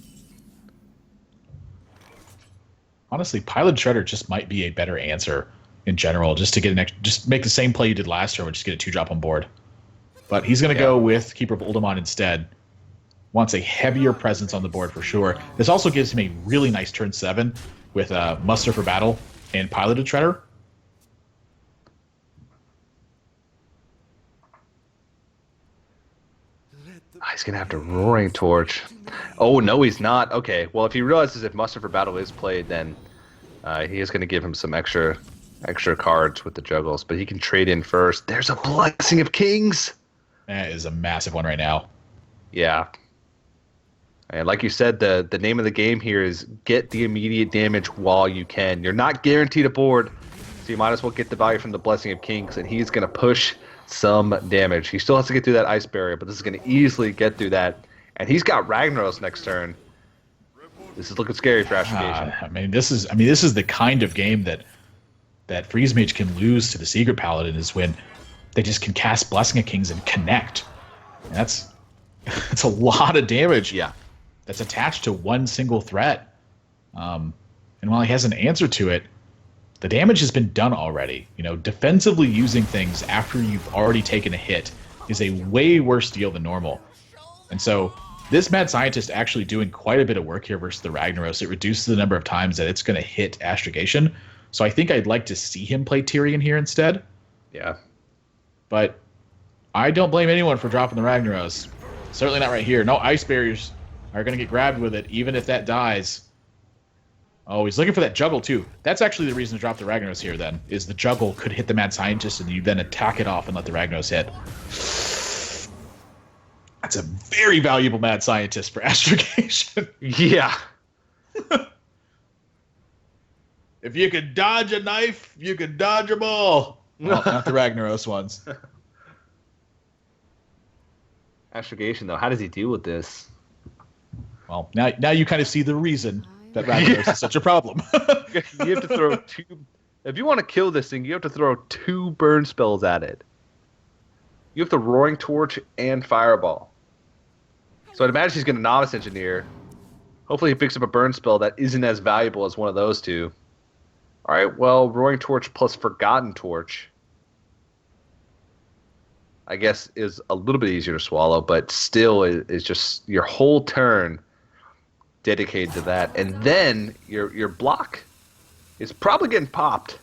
Honestly, Pilot Shredder just might be a better answer in general, just to get just make the same play you did last turn, which is get a 2-drop on board. But he's going to go with Keeper of Uldamon instead. Wants a heavier presence on the board for sure. This also gives him a really nice turn 7 with Muster for Battle and Piloted Treader. He's going to have to Roaring Torch. Oh, no, he's not. Okay, well, if he realizes if Muster for Battle is played, then he is going to give him some extra cards with the Juggles. But he can trade in first. There's a Blessing of Kings. That is a massive one right now. Yeah. And like you said, the name of the game here is get the immediate damage while you can. You're not guaranteed a board, so you might as well get the value from the Blessing of Kings, and he's going to push some damage. He still has to get through that ice barrier, but this is going to easily get through that. And he's got Ragnaros next turn. This is looking scary for Astrogation. This is the kind of game that Freeze Mage can lose to the Secret Paladin, is when they just can cast Blessing of Kings and connect. And that's a lot of damage. Yeah. That's attached to one single threat. And while he has an answer to it, the damage has been done already. Defensively using things after you've already taken a hit is a way worse deal than normal. And so this Mad Scientist actually doing quite a bit of work here versus the Ragnaros. It reduces the number of times that it's going to hit Astrogation. So I think I'd like to see him play Tyrion here instead. Yeah. But I don't blame anyone for dropping the Ragnaros. Certainly not right here. No ice barriers are going to get grabbed with it, even if that dies. Oh, he's looking for that Juggle, too. That's actually the reason to drop the Ragnaros here, then, is the Juggle could hit the Mad Scientist, and you then attack it off and let the Ragnaros hit. That's a very valuable Mad Scientist for Astrogation. Yeah. If you could dodge a knife, you could dodge a ball. Well, not the Ragnaros ones. Astrogation, though, how does he deal with this? Well, now you kind of see the reason that Ragnaros is such a problem. You have to throw 2... If you want to kill this thing, you have to throw 2 burn spells at it. You have to Roaring Torch and Fireball. So I'd imagine he's going to Novice Engineer. Hopefully he picks up a burn spell that isn't as valuable as one of those 2. All right, well, Roaring Torch plus Forgotten Torch, I guess, is a little bit easier to swallow, but still is just your whole turn dedicated to that. And then your block is probably getting popped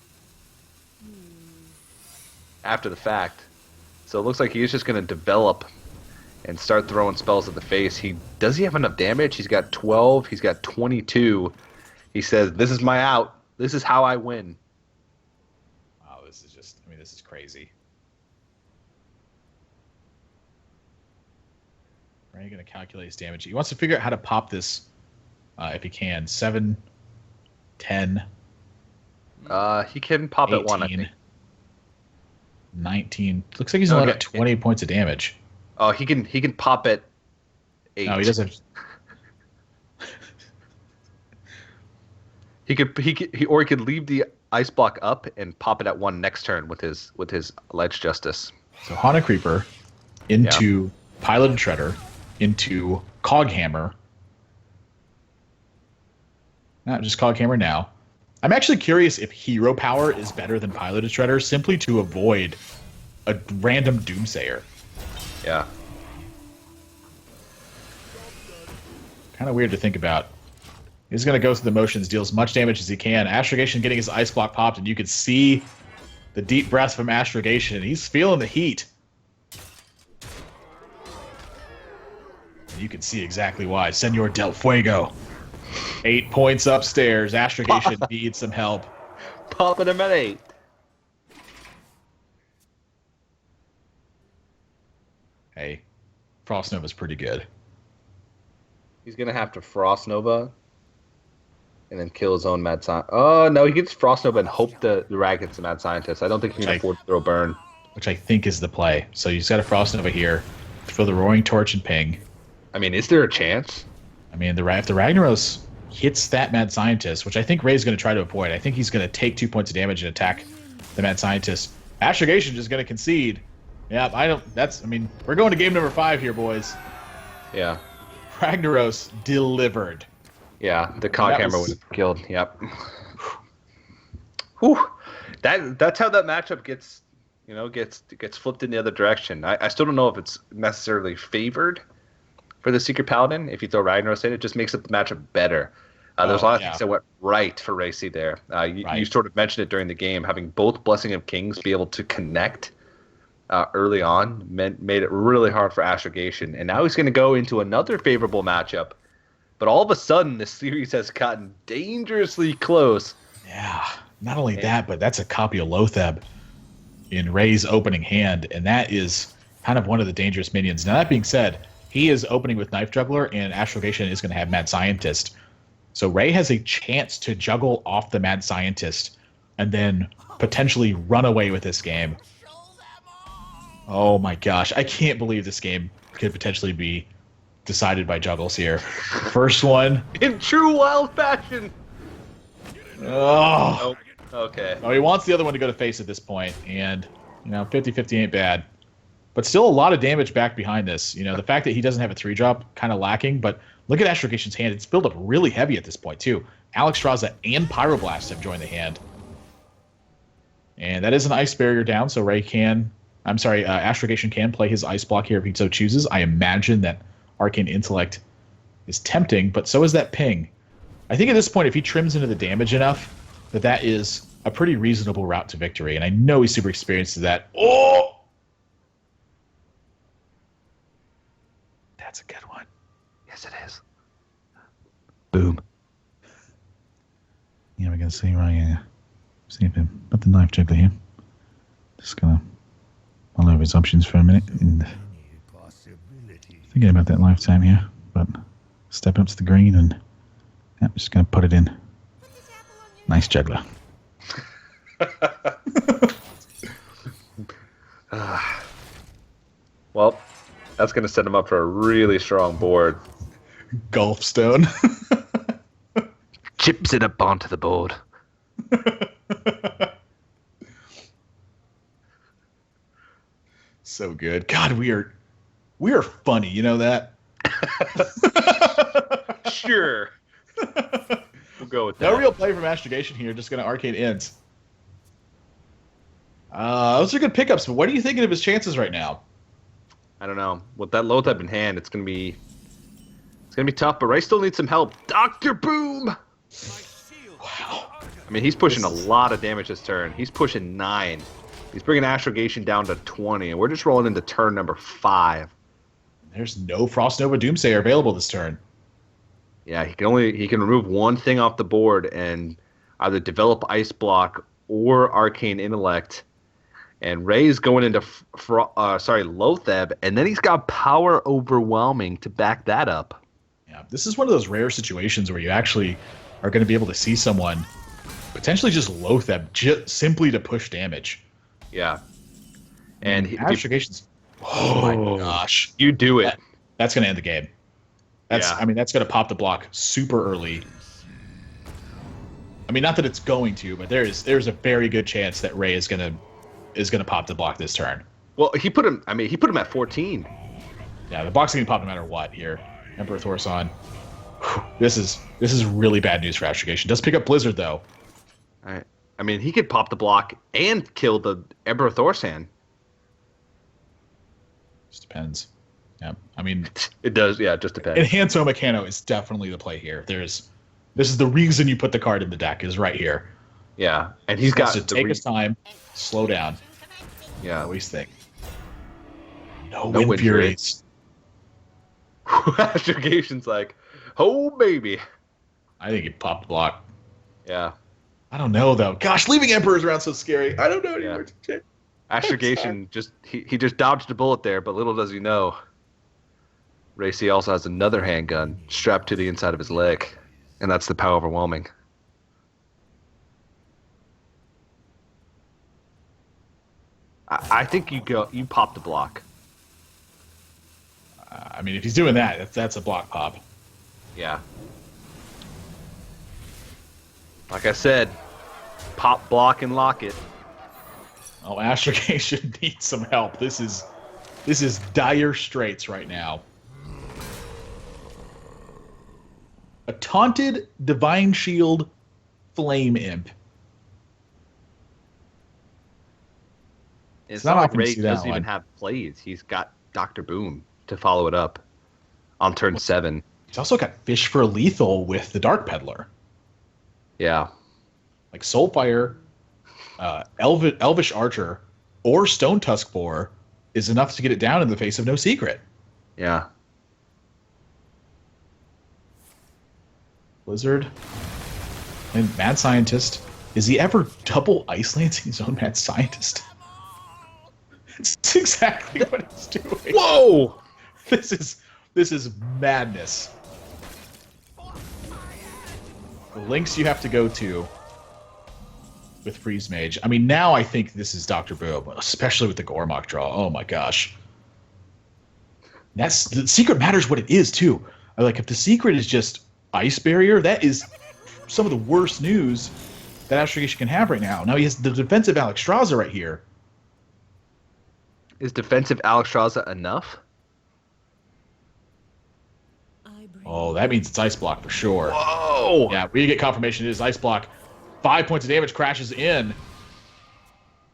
after the fact. So it looks like he's just going to develop and start throwing spells at the face. Does he have enough damage? He's got 12. He's got 22. He says, this is my out. This is how I win. Wow, this is crazy. Are you going to calculate his damage? He wants to figure out how to pop this if he can. 7, 10. He can pop 18, at 1, I think. 19. Looks like he's only got 20 points of damage. Oh, he can pop at 8. No, he doesn't. He could leave the ice block up and pop it at 1 next turn with his Ledge Justice. So Haunted Creeper into Piloted Shredder into Coghammer. Not just Coghammer now. I'm actually curious if Hero Power is better than Piloted Shredder simply to avoid a random Doomsayer. Yeah. Kind of weird to think about. He's going to go through the motions, deal as much damage as he can. Astrogation getting his ice block popped, and you can see the deep breath from Astrogation. He's feeling the heat. And you can see exactly why. Senor Del Fuego. 8 points upstairs. Astrogation needs some help. Popping him at 8. Hey, Frost Nova's pretty good. He's going to have to Frost Nova and then kill his own Mad Scientist. Oh, no, he gets Frost Nova and hope the Rag gets the Mad Scientist. I don't think he can afford to throw Burn. Which I think is the play. So he's got a Frost Nova here. Throw the Roaring Torch and ping. I mean, is there a chance? I mean, if the Ragnaros hits that Mad Scientist, which I think Ray's going to try to avoid, I think he's going to take 2 points of damage and attack the Mad Scientist. Astrogation is going to concede. Yeah, we're going to game number 5 here, boys. Yeah. Ragnaros delivered. Yeah, the Coghammer was killed. Yep. Whew. that's how that matchup gets flipped in the other direction. I still don't know if it's necessarily favored for the Secret Paladin. If you throw Ragnaros in, it just makes it the matchup better. There's a lot of things that went right for Racy there. You sort of mentioned it during the game, having both Blessing of Kings be able to connect early on made it really hard for Astrogation. And now he's going to go into another favorable matchup. But all of a sudden, this series has gotten dangerously close. Yeah, not only that, but that's a copy of Lotheb in Ray's opening hand, and that is kind of one of the dangerous minions. Now, that being said, he is opening with Knife Juggler, and Astrogation is going to have Mad Scientist. So Ray has a chance to juggle off the Mad Scientist and then potentially run away with this game. Oh my gosh, I can't believe this game could potentially be decided by juggles here. First one. In true wild fashion. Oh. Okay. Oh, he wants the other one to go to face at this point, and 50-50 ain't bad. But still a lot of damage back behind this. The fact that he doesn't have a 3-drop, kind of lacking, but look at Astrogation's hand. It's built up really heavy at this point, too. Alexstrasza and Pyroblast have joined the hand. And that is an ice barrier down, so Astrogation can play his ice block here if he so chooses. I imagine that Arcane Intellect is tempting, but so is that ping. I think at this point, if he trims into the damage enough, that is a pretty reasonable route to victory. And I know he's super experienced at that. Oh! That's a good one. Yes, it is. Boom. Yeah, we're going to see right here. See if him. Put the Knife Juggler here. Just going to mull over his options for a minute and thinking about that lifetime here, but step up to the green and I'm just going to put it in. Nice juggler. Well, that's going to set him up for a really strong board. Gulfstone. Chips it up onto the board. So good. God, we are funny. You know that? Sure. We'll go with that. No real play from Astrogation here. Just going to Arcane Ends. Those are good pickups, but what are you thinking of his chances right now? I don't know. With that Lotheb in hand, it's gonna be tough, but Ray still needs some help. Dr. Boom! Wow. I mean, he's pushing a lot of damage this turn. He's pushing 9. He's bringing Astrogation down to 20, and we're just rolling into turn number 5. There's no Frost Nova Doomsayer available this turn. Yeah, he can remove one thing off the board and either develop Ice Block or Arcane Intellect. And Ray's going into Lotheb, and then he's got Power Overwhelming to back that up. Yeah, this is one of those rare situations where you actually are going to be able to see someone potentially just Lotheb simply to push damage. Yeah. And Astrogation's... Oh my gosh. You do it. That's going to end the game. That's going to pop the block super early. I mean, not that it's going to, but there's a very good chance that Ray is going to pop the block this turn. Well, he put him at 14. Yeah, the block's going to pop no matter what here. Emperor Thorson. This is really bad news for Astrogation. Does pick up Blizzard though. All right. I mean, he could pop the block and kill the Emperor Thorsan. Just depends. Yeah, I mean, it does. Yeah, it just depends. Enhance Omicano is definitely the play here. This is the reason you put the card in the deck is right here. Yeah, and he's got to take his time, slow down. Yeah, always think. No Wind Furies. Astrogation's like, oh baby. I think he popped the block. Yeah. I don't know though. Gosh, leaving Emperors around so scary. I don't know anymore. Yeah. Astrogation he just dodged a bullet there, but little does he know, Racy also has another handgun strapped to the inside of his leg, and that's the Power Overwhelming. I think you pop the block. I mean, if he's doing that, that's a block pop. Yeah. Like I said, pop, block, and lock it. Oh, Astrogation needs some help. This is dire straits right now. A taunted Divine Shield Flame Imp. It's not not like often you Ray see that doesn't even one. have plays. He's got Dr. Boom to follow it up on turn 7. He's also got Fish for Lethal with the Dark Peddler. Yeah. Like Soulfire, Elvish Archer, or Stone Tusk Boar is enough to get it down in the face of No Secret. Yeah. Blizzard. And Mad Scientist. Is he ever double ice lancing his own Mad Scientist? It's exactly what he's doing. Whoa! This is madness. The links you have to go to with Freeze Mage. I mean, now I think this is Dr. Boom, especially with the Gormok draw. Oh my gosh. That's the secret matters what it is too. Like if the secret is just Ice Barrier, that is some of the worst news that Astrogation can have right now. Now he has the defensive Alexstrasza right here. Is defensive Alexstrasza enough? Oh, that means it's Ice Block for sure. Whoa! Yeah, we get confirmation it is Ice Block. 5 points of damage crashes in.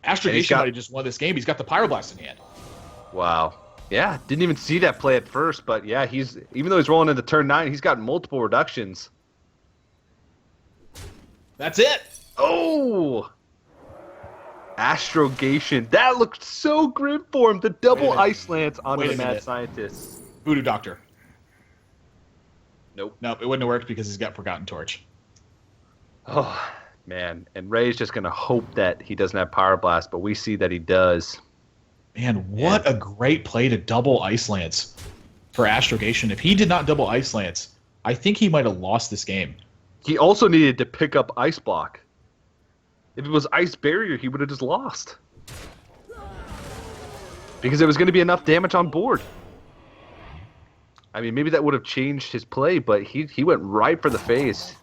Astrogation might have just won this game. He's got the Pyroblast in hand. Wow. Yeah, didn't even see that play at first, but yeah, even though he's rolling into turn 9, he's got multiple reductions. That's it. Oh! Astrogation. That looked so grim for him. The double Ice Lance onto the Mad Scientist. Voodoo Doctor. Nope. Nope, it wouldn't have worked because he's got Forgotten Torch. Oh, man. And Ray's just going to hope that he doesn't have Power Blast, but we see that he does. Man, what a great play to double Ice Lance for Astrogation. If he did not double Ice Lance, I think he might have lost this game. He also needed to pick up Ice Block. If it was Ice Barrier, he would have just lost. Because there was going to be enough damage on board. I mean, maybe that would have changed his play, but he went right for the face.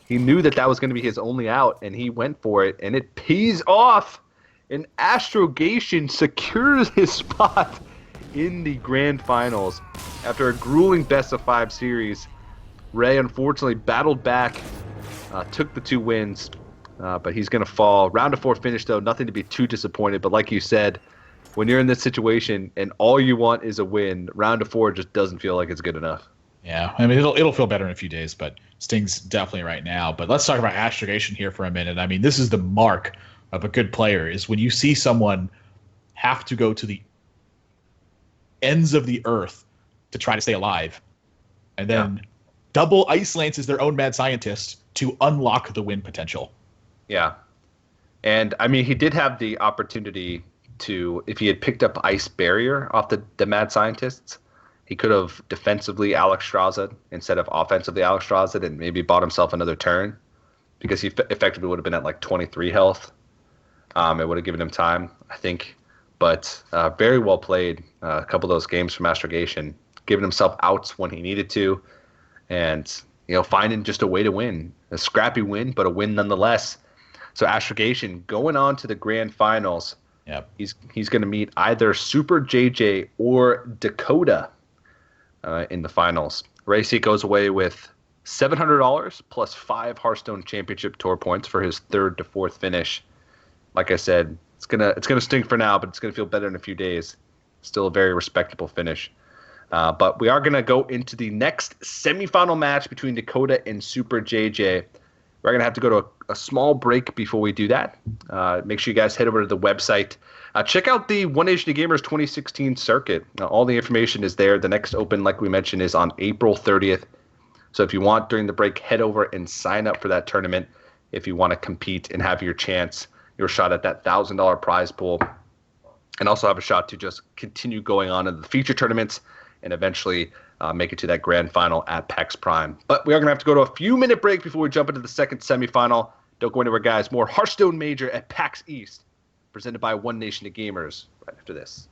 He knew that that was going to be his only out, and he went for it, and it pays off. And Astrogation secures his spot in the grand finals. After a grueling best-of-5 series, Ray unfortunately battled back, took the 2 wins, but he's going to fall. Round of 4 finish, though, nothing to be too disappointed. But like you said, when you're in this situation and all you want is a win, round of 4 just doesn't feel like it's good enough. Yeah, I mean, it'll feel better in a few days, but stings definitely right now. But let's talk about Astrogation here for a minute. I mean, this is the mark of a good player, is when you see someone have to go to the ends of the earth to try to stay alive, and then double Ice Lance is their own Mad Scientist to unlock the win potential. Yeah. And, I mean, he did have the opportunity to, if he had picked up Ice Barrier off the Mad Scientists, he could have defensively Alexstrasza instead of offensively Alexstrasza and maybe bought himself another turn, because he effectively would have been at like 23 health. It would have given him time, I think. But very well played. A couple of those games from Astrogation, giving himself outs when he needed to, and finding just a way to win. A scrappy win, but a win nonetheless. So Astrogation going on to the grand finals. Yep. He's going to meet either Super JJ or Dakota in the finals. Racy goes away with $700 plus 5 Hearthstone Championship Tour points for his 3rd to 4th finish. Like I said, it's gonna sting for now, but it's gonna feel better in a few days. Still a very respectable finish. But we are gonna go into the next semifinal match between Dakota and Super JJ. We're gonna have to go to a small break before we do that. Make sure you guys head over to the website. Check out the One Nation of Gamers 2016 circuit. All the information is there. The next open, like we mentioned, is on April 30th. So if you want during the break, head over and sign up for that tournament if you want to compete and have your shot at that $1,000 prize pool, and also have a shot to just continue going on in the feature tournaments and eventually make it to that grand final at PAX Prime. But we are going to have to go to a few-minute break before we jump into the second semifinal. Don't go anywhere, guys. More Hearthstone Major at PAX East, presented by One Nation of Gamers right after this.